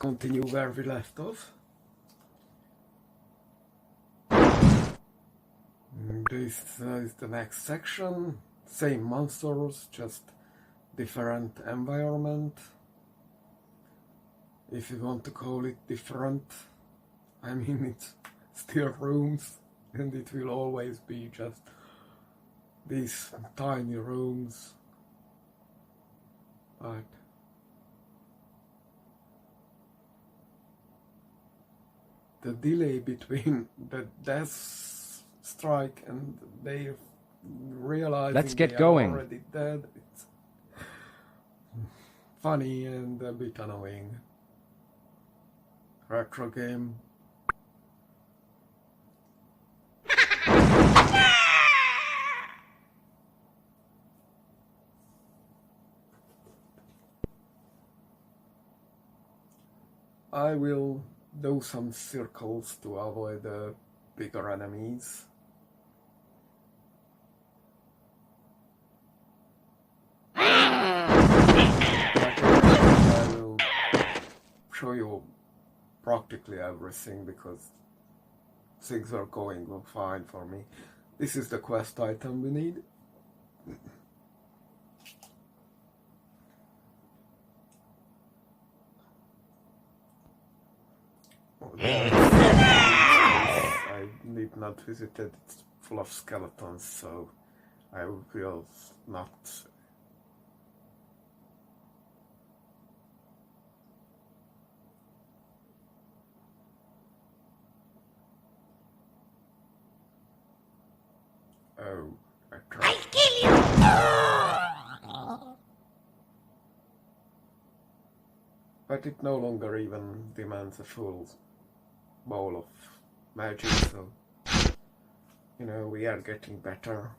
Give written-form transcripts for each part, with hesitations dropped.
continue where we left off. This is the next section. Same monsters, just different environment. If you want to call it different, I mean it's still rooms, and it will always be just these tiny rooms. But the delay between the death strike and they realizing Let's get they going. are already dead, it's funny and a bit annoying. Retro game. I will do some circles to avoid the bigger enemies. I will show you practically everything because things are going fine for me. This is the quest item we need. I need not visit it, it's full of skeletons, so I will not. Oh, I'll kill you! But it no longer even demands a full bowl of magic, so you know, we are getting better.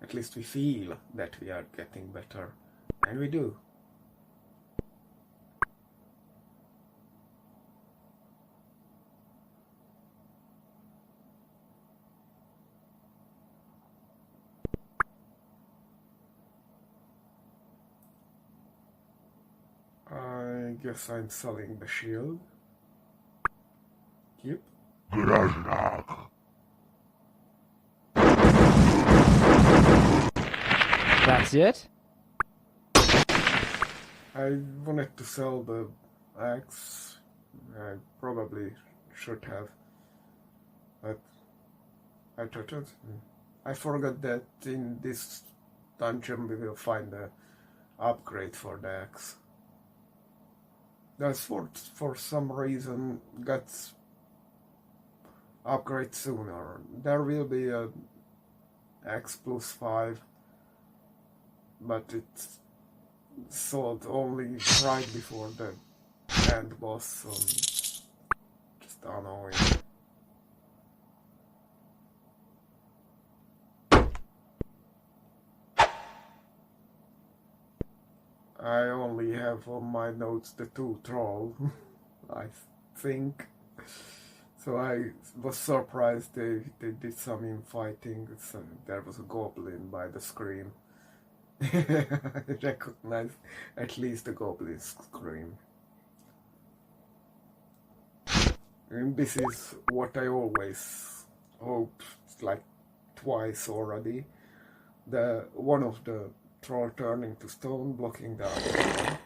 At least we feel that we are getting better, and we do. I guess I'm selling the shield. Yep. That's it? I wanted to sell the axe. I probably should have, but I thought it. I forgot that in this dungeon we will find the upgrade for the axe. The sword for some reason gets upgrade sooner. There will be a X plus 5, but it's sold only right before the end boss, so just annoying. I only have on my notes the 2 troll, I think. So I was surprised they did some infighting. So there was a goblin by the scream. I recognized at least the goblin's scream. And this is what I always hoped, like twice already. One of the troll turning to stone, blocking the other.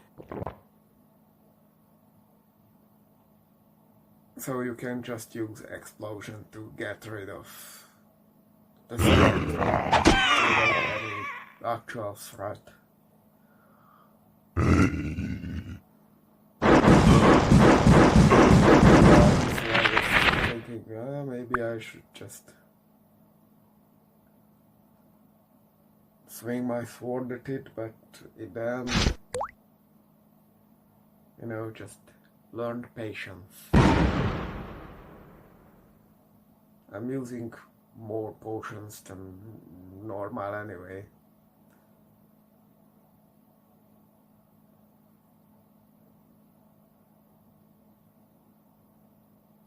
So you can just use explosion to get rid of the second without any actual threat. I was thinking, maybe I should just swing my sword at it, but then, you know, just learned patience. I'm using more potions than normal anyway.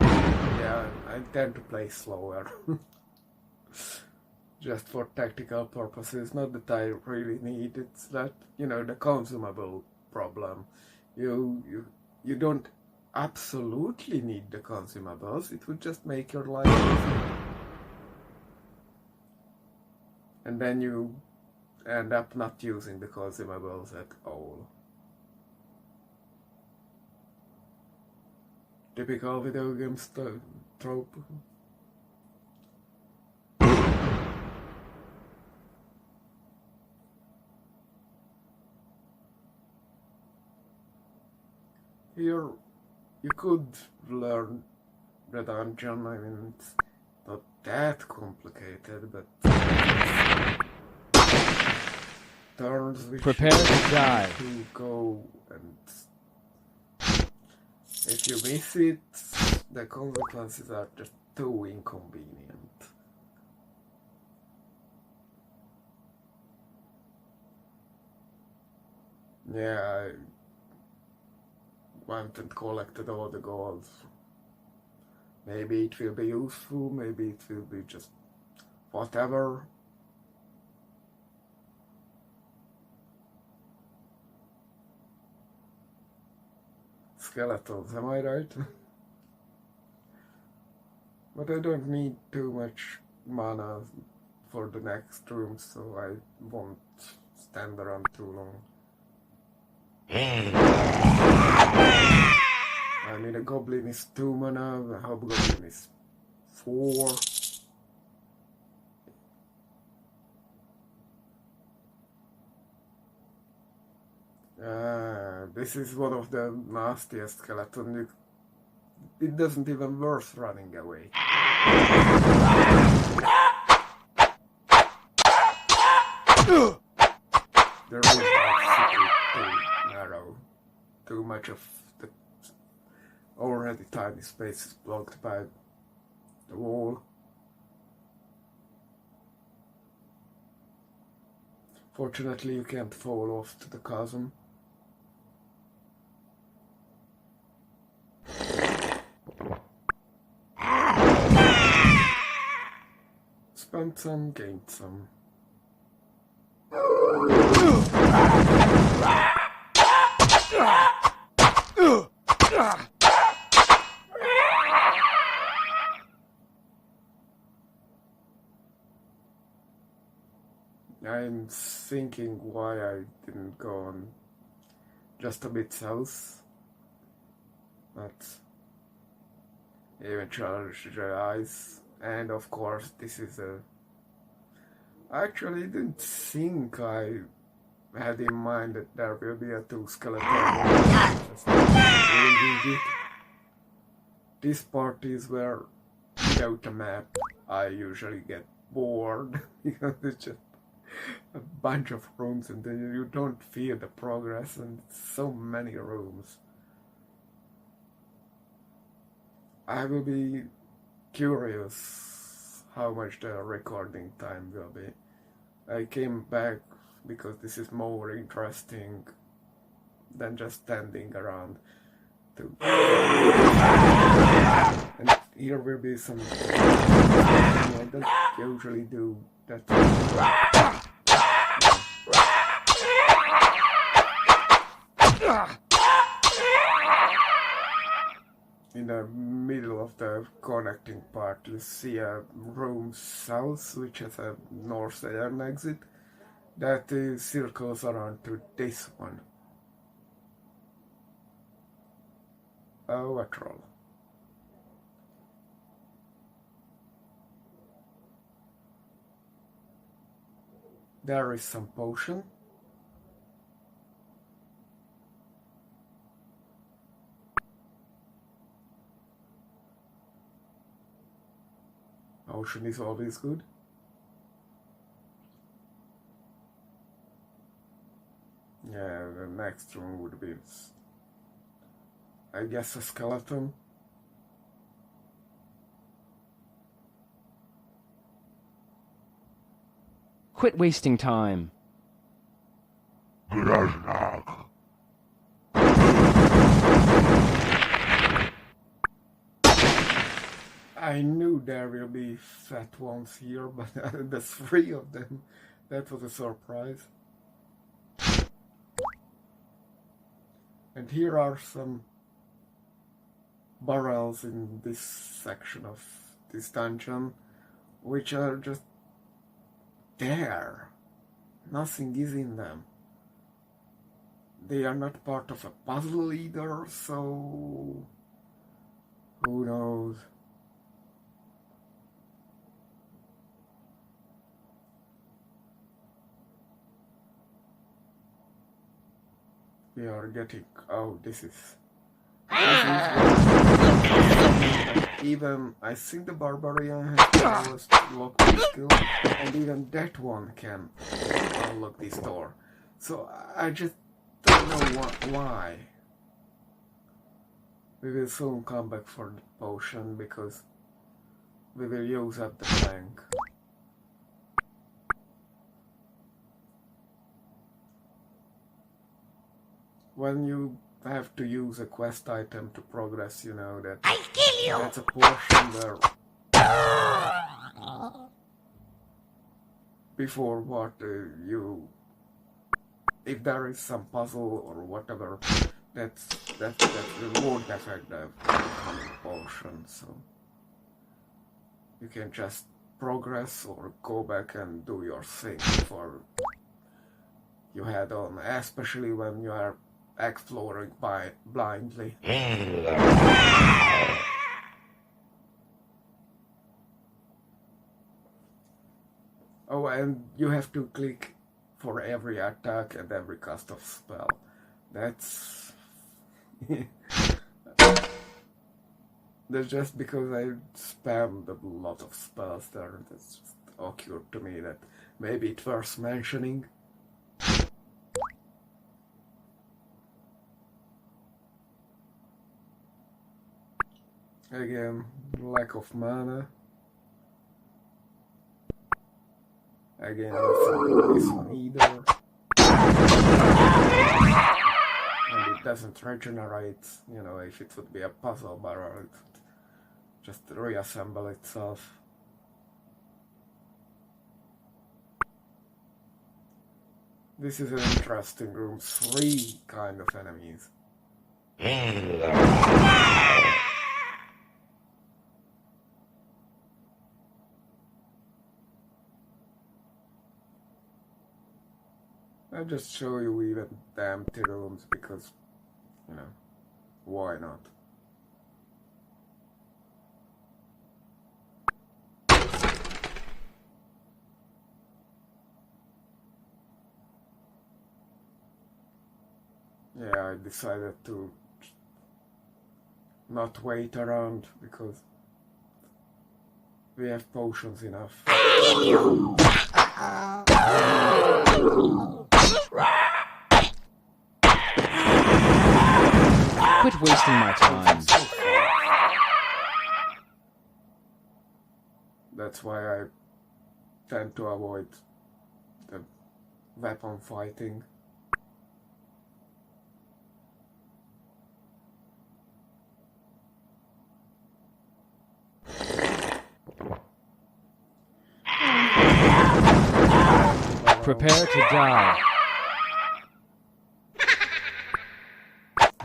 Yeah, I tend to play slower. Just for tactical purposes, not that I really need, it's that, you know, the consumable problem. You you don't absolutely need the consumables, it would just make your life easier. And then you end up not using the consumables at all. Typical video game trope. Here, you could learn the dungeon. I mean, it's not that complicated, but turns which Prepare to die. To go, and if you miss it, the consequences are just too inconvenient. Yeah, I went and collected all the gold. Maybe it will be useful, maybe it will be just whatever. Skeletons, am I right? But I don't need too much mana for the next room, so I won't stand around too long. I mean, a goblin is 2 mana, a hobgoblin is 4. This is one of the nastiest skeletons. It doesn't even worth running away. The room is too narrow. Too much of the already tiny space is blocked by the wall. Fortunately, you can't fall off to the chasm. Spent some, gained some. I'm thinking why I didn't go on just a bit south, but eventually realize, and of course this is a... I actually didn't think I had in mind that there will be a 2 skeleton. This part is where, without a map, I usually get bored because it's just a bunch of rooms and then you don't feel the progress and so many rooms. I will be curious how much the recording time will be. I came back because this is more interesting than just standing around. And here will be some... I don't usually do that. In the middle of the connecting part, you see a room south, which has a north iron exit that circles around to this one. Oh, a troll. There is some potion. Potion is always good. Yeah, the next room would be, I guess, a skeleton. Quit wasting time. I knew there will be fat ones here, but the 3 of them, that was a surprise. And here are some barrels in this section of this dungeon, which are just there. Nothing is in them. They are not part of a puzzle either, so who knows? We are getting... oh, this is even I think the barbarian has powers to lock this skill, and even that one can unlock this door. So I just don't know why. We will soon come back for the potion because we will use up the plank. When you have to use a quest item to progress, you know that I'll kill you! that's a portion where before what you, if there is some puzzle or whatever, that won't affect the incoming portion, so you can just progress or go back and do your thing before you head on, especially when you are exploring blindly. Oh, and you have to click for every attack and every cast of spell. That's... that's just because I spammed a lot of spells there. That's just occurred to me that maybe it's worth mentioning. Again, lack of mana. Again, this one either. And it doesn't regenerate, you know, if it would be a puzzle barrel, it would just reassemble itself. This is an interesting room, 3 kind of enemies. I'll just show you even the empty rooms because, you know, why not? Yeah, I decided to not wait around because we have potions enough. Quit wasting my time. That's why I tend to avoid the weapon fighting. Prepare to die.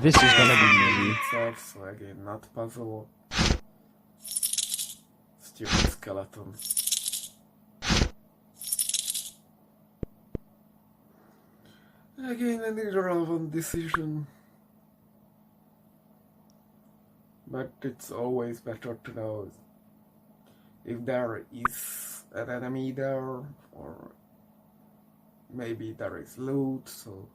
This is gonna be easy. Itself, so again, not puzzle. Stupid skeleton. Again, an irrelevant decision. But it's always better to know if there is an enemy there, or maybe there is loot, so...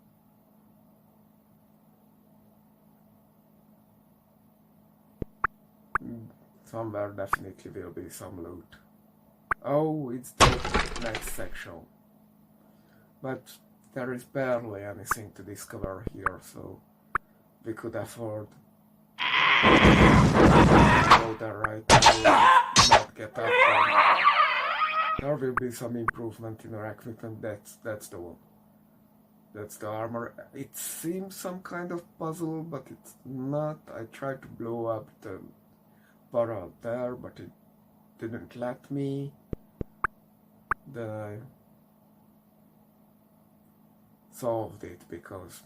somewhere definitely will be some loot. Oh, it's the next section. But there is barely anything to discover here, so we could afford to go there right now, not get up there. There will be some improvement in our equipment, that's the one. That's the armor. It seems some kind of puzzle, but it's not. I tried to blow up the barrel there, but it didn't let me. Then I solved it because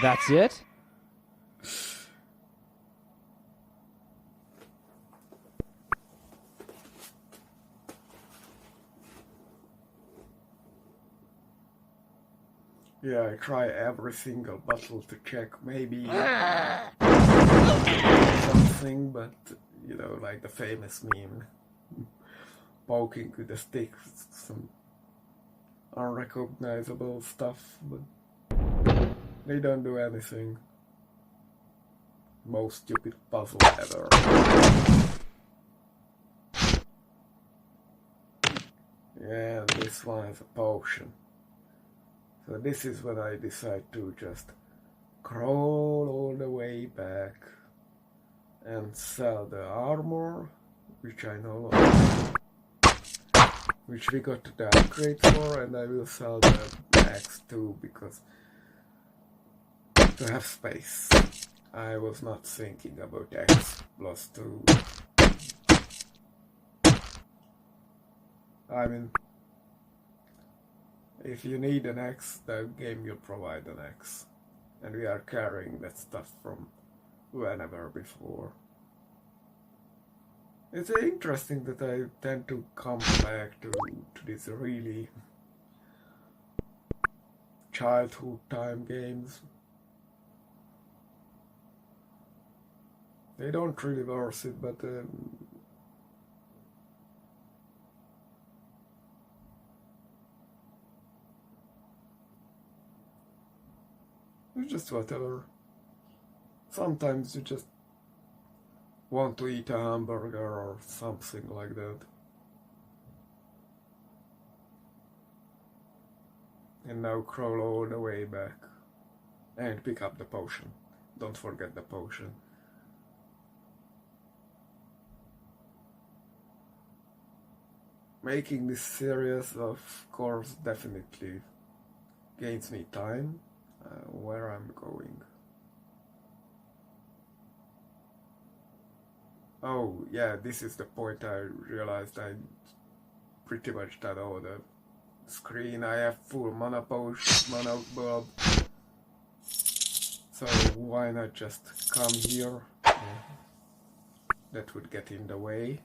That's it? Yeah, I try every single bottle to check maybe something, but you know, like the famous meme, poking with a stick, some unrecognizable stuff, but they don't do anything. Most stupid puzzle ever. Yeah, this one is a potion. So this is when I decide to just crawl all the way back and sell the armor, which I know which we got the upgrade for, and I will sell the axe too, because to have space. I was not thinking about X plus 2. I mean, if you need an X, the game will provide an X. And we are carrying that stuff from whenever before. It's interesting that I tend to come back to these really childhood time games. They don't really worth it, but it's just whatever. Sometimes you just want to eat a hamburger or something like that. And now crawl all the way back and pick up the potion. Don't forget the potion. Making this series, of course, definitely gains me time where I'm going. Oh yeah, this is the point I realized I pretty much done all the screen. I have full mana potion, mana bulb. So why not just come here? That would get in the way.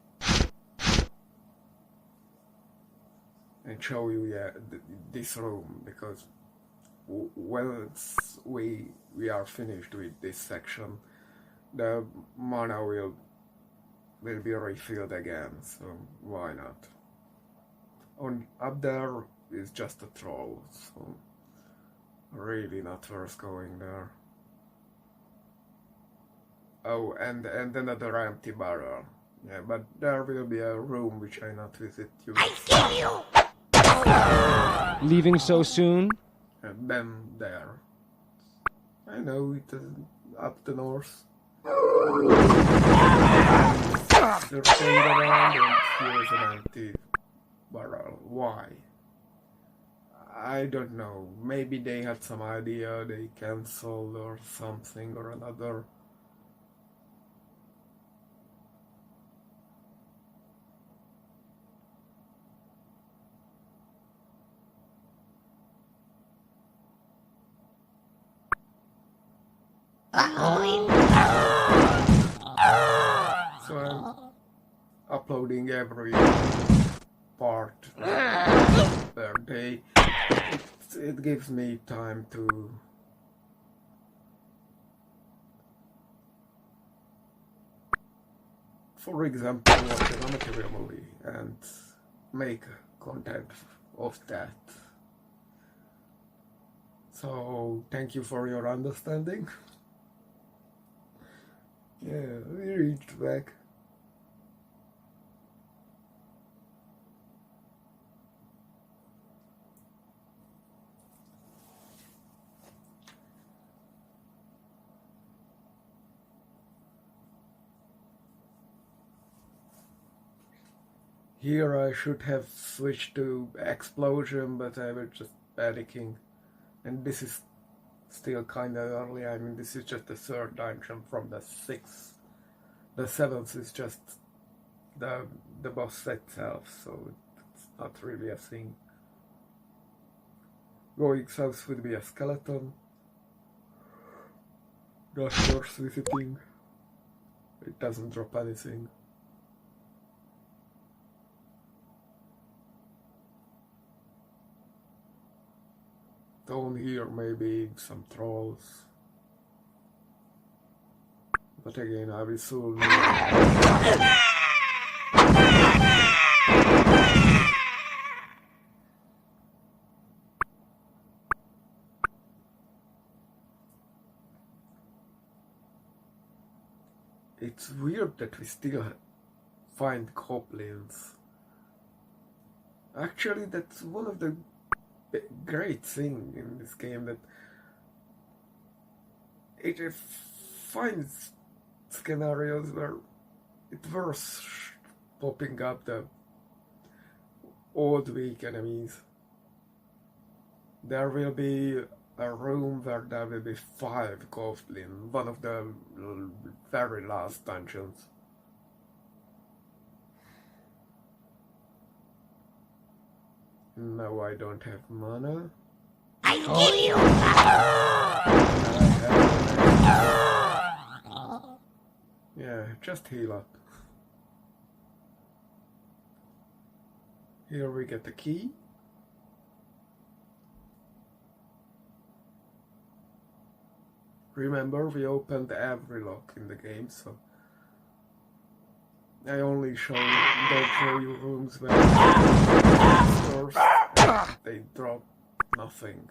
And show you this room, because once we are finished with this section, the mana will be refilled again, so why not? Up there is just a troll, so really not worth going there. Oh, and another empty barrel. Yeah, but there will be a room which I not visit you. I kill you! Leaving so soon? And then there. I know it is up the north. Circling around, and here is an empty barrel. Why? I don't know. Maybe they had some idea they cancelled or something or another. So I'm uploading every part per day. It gives me time to for example, watch an amateur movie and make content of that. So thank you for your understanding. Yeah, we reached back. Here I should have switched to explosion, but I was just panicking. And this is still kinda early. I mean, this is just the third dungeon from the 6th. The 7th is just the boss itself, so it's not really a thing. Going south would be a skeleton. Not worth visiting. It doesn't drop anything. Down here maybe some trolls. But again, I will soon. It's weird that we still find goblins. Actually, that's one of the great things in this game, that it finds scenarios where it was popping up the odd weak enemies. There will be a room where there will be 5 goblins, one of the very last dungeons. No, I don't have mana. I give you Yeah, just heal up. Here we get the key. Remember, we opened every lock in the game, so I only don't show you rooms where stores they drop nothing.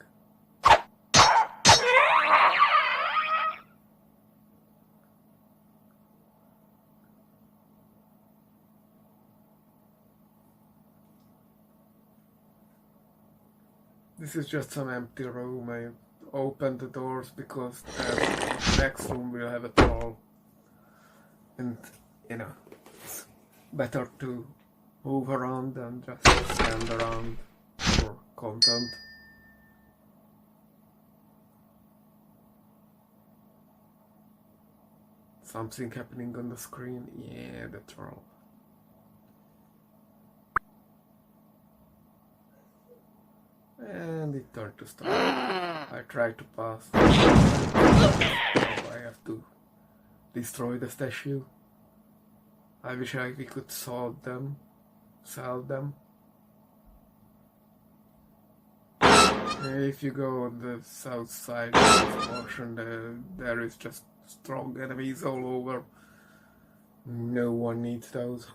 This is just some empty room. I opened the doors because the next room will have a troll. And, you know, it's better to move around than just stand around for content. Something happening on the screen? Yeah, the troll. And it turned to stone. I tried to pass. So I have to destroy the statue. I wish we could sell them. If you go on the south side of this portion, there is just strong enemies all over. No one needs those.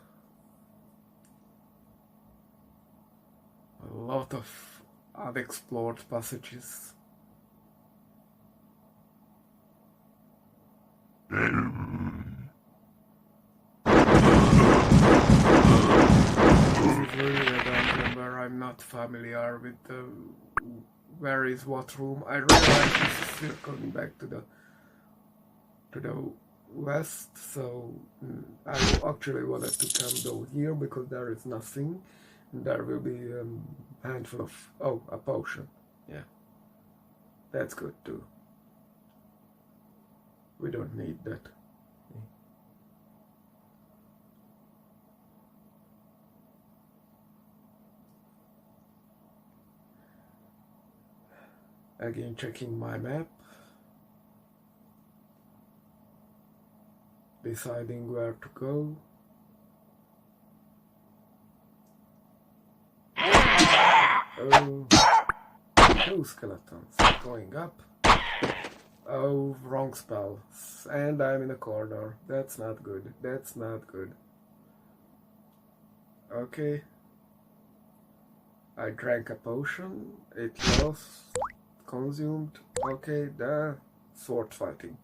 A lot of unexplored passages. This is really a dungeon where I'm not familiar with where is what room. I realize this is still coming back to the west, so I actually wanted to come down here because there is nothing. There will be a handful of... oh, a potion. Yeah. That's good too. We don't need that. Again, checking my map. Deciding where to go. Oh, two skeletons going up. Oh, wrong spell. And I'm in a corner. That's not good. That's not good. Okay. I drank a potion. It lost. Consumed. Okay, the sword fighting.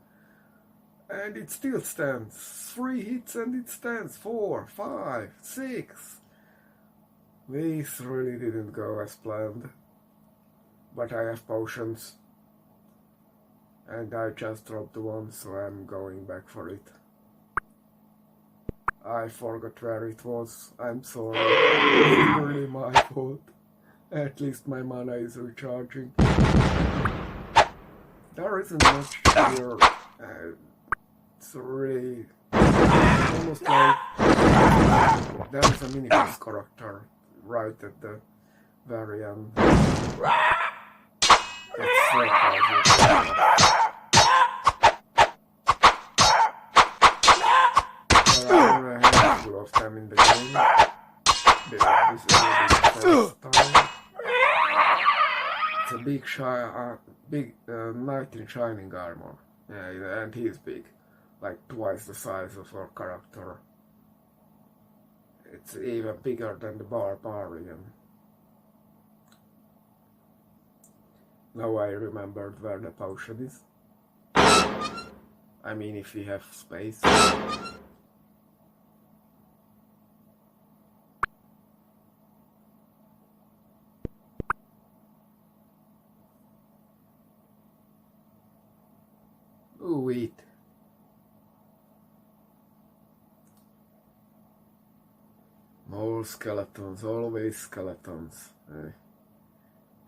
And it still stands. 3 hits and it stands. 4, 5, 6. This really didn't go as planned. But I have potions. And I just dropped one, so I'm going back for it. I forgot where it was. I'm sorry. It's really my fault. At least my mana is recharging. There isn't much here. It's really almost like there's a mini-boss character right at the very end. It's so powerful. There are a handful of them in the game. This is the first time. It's a big knight in shining armor. Yeah, and he's big, like twice the size of our character. It's even bigger than the barbarian. Now I remembered where the potion is. I mean, if we have space. Ooh, wait. More skeletons, always skeletons.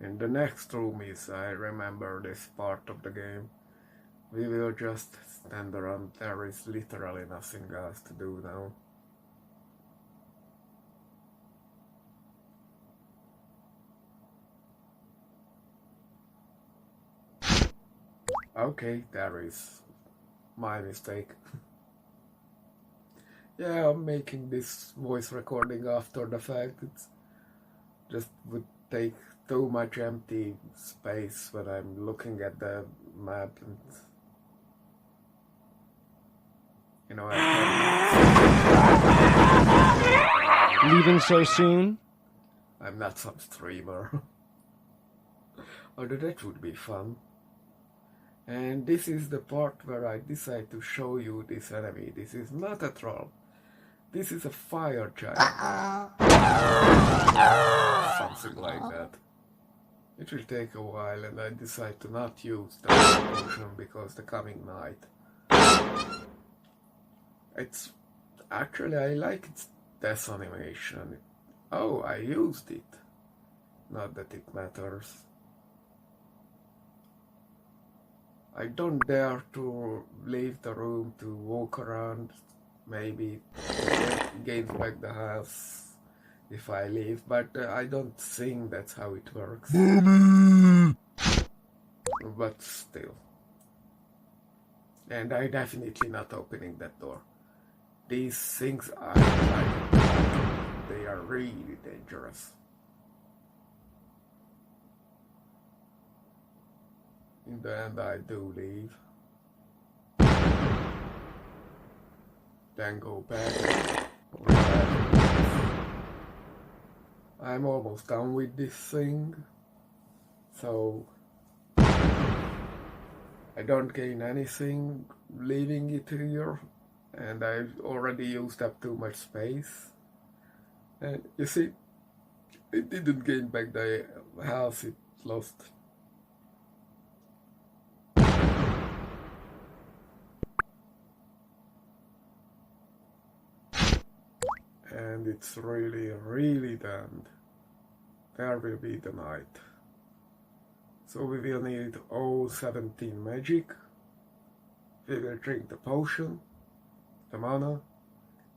And the next room is, I remember this part of the game. We will just stand around, there is literally nothing else to do now. Okay, there is my mistake. Yeah, I'm making this voice recording after the fact. It's just would take too much empty space when I'm looking at the map, and you know, Leaving so soon? I'm not some streamer. Although that would be fun. And this is the part where I decide to show you this enemy. This is not a troll. This is a fire giant. Something like that. It will take a while, and I decide to not use the potion because the coming night. It's actually, I like its death animation. Oh, I used it. Not that it matters. I don't dare to leave the room to walk around. Maybe gain back the house if I leave, but I don't think that's how it works. But still. And I definitely not opening that door. These things are like, they are really dangerous. In the end, I do leave. Then go back. I'm almost done with this thing, so I don't gain anything leaving it here, and I've already used up too much space. And you see, it didn't gain back the health it lost. And it's really, really damned. There will be the night. So we will need all 17 magic. We will drink the potion, the mana,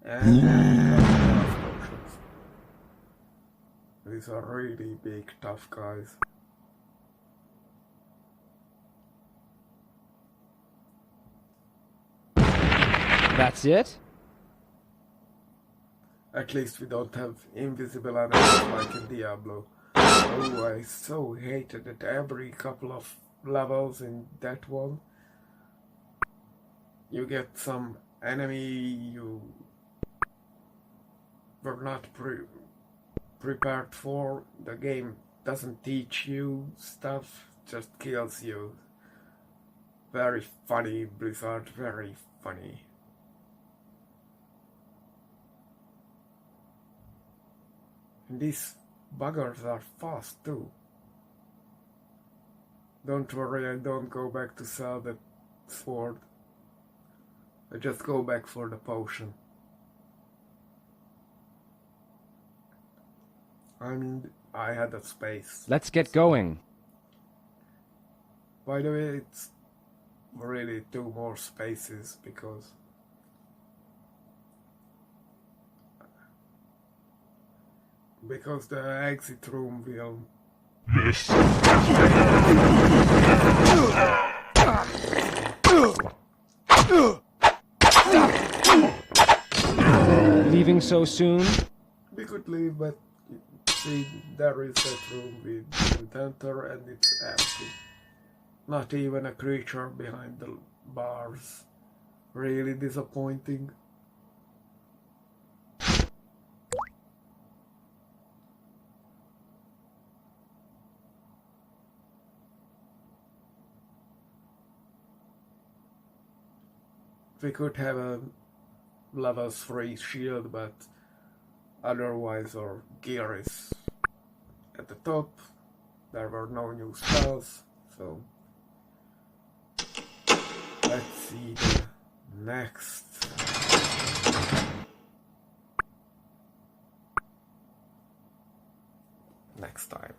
and the potions. These are really big, tough guys. That's it? At least we don't have invisible enemies like in Diablo. Oh, I so hated it every couple of levels in that one. You get some enemy you were not prepared for. The game doesn't teach you stuff, just kills you. Very funny, Blizzard, very funny. These buggers are fast too. Don't worry, I don't go back to sell the sword. I just go back for the potion. I mean, I had a space. Let's get going. By the way, it's really 2 more spaces because the exit room will... Leaving so soon? We could leave, but see, there is that room we didn't enter and it's empty. Not even a creature behind the bars. Really disappointing. We could have a level 3 shield, but otherwise our gear is at the top. There were no new spells, so let's see the next time.